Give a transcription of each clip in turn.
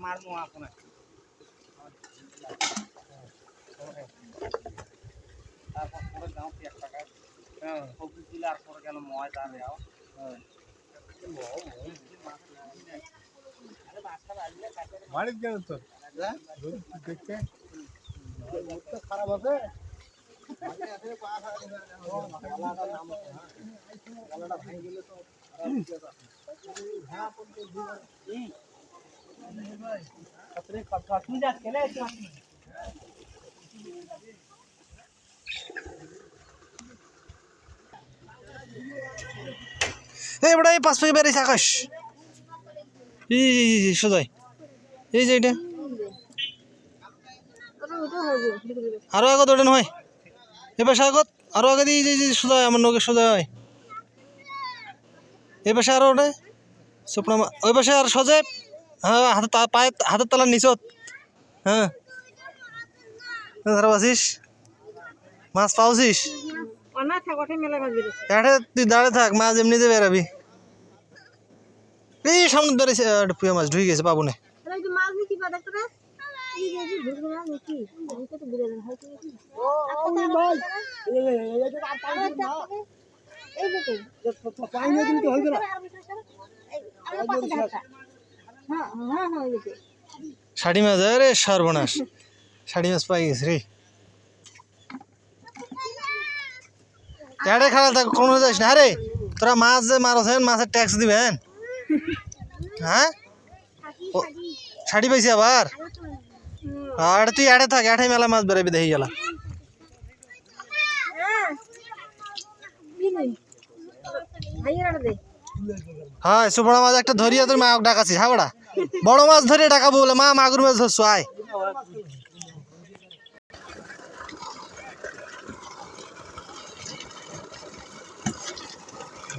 মারমু এখন তারপর পরে যাও 1 টাকা সবজি দিলে আর পরে গেল ময়দা দেও বাড়ির গেল তো দেখতে খারাপ আছে এই বড় এই 5 পেয়ে বেরিয়েছে আকাশ এই সোজাই এই যে এটা আরো আগে দৌড়ে নয় এ পাশে আগত আরো আগে দিয়ে যে সোজা আমার নৌকে সোজা হয় এই পাশে আরো ওটা সুপনা ওই পাশে আর সোজা হ্যাঁ হাতে পায়ে হাতের তলার নিচত হ্যাঁ ধরা বাসিস মাছ পাওছিস এটা তুই দাঁড়ে থাক মাছ এমনিতে বেরাবি এই সামনে বেড়েছে পুয়া মাছ ঢুকে গেছে পাবো না ষাটি মাছ রে সর্বনাশ ষাটি মাছ পাই গেছে রে এড়ে খারাপ থাক কোনো যাস না আরে তোরা মাছ যে মারছেন মাছের ট্যাক্স দিবেন হ্যাঁ ষাটি পাইছি আবার আর তুই এড়ে থাক এড়ে মেলা মাছ বেরোবি দেখি গেলা হ্যাঁ সুপড়া মাছ একটা ধরিয়া তোর মা ডাকাছিস হ্যাঁ বড়া বড় মাছ ধরে ডাকাবো বলে মা মাগুর মাছ ধরছো আয়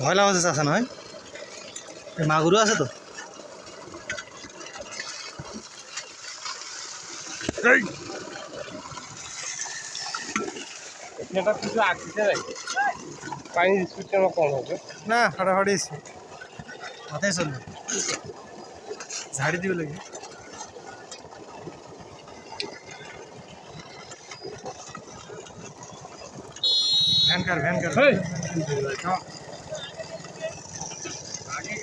ভয়লা মাছ আছে নয় মাগুরও আছে তো কিছু আসছে পানির স্পিডটা কম হবে না ফাটাফাটি মাথায় চলবে ঝাড়ি দিবে লাগে ভ্যান কার আগে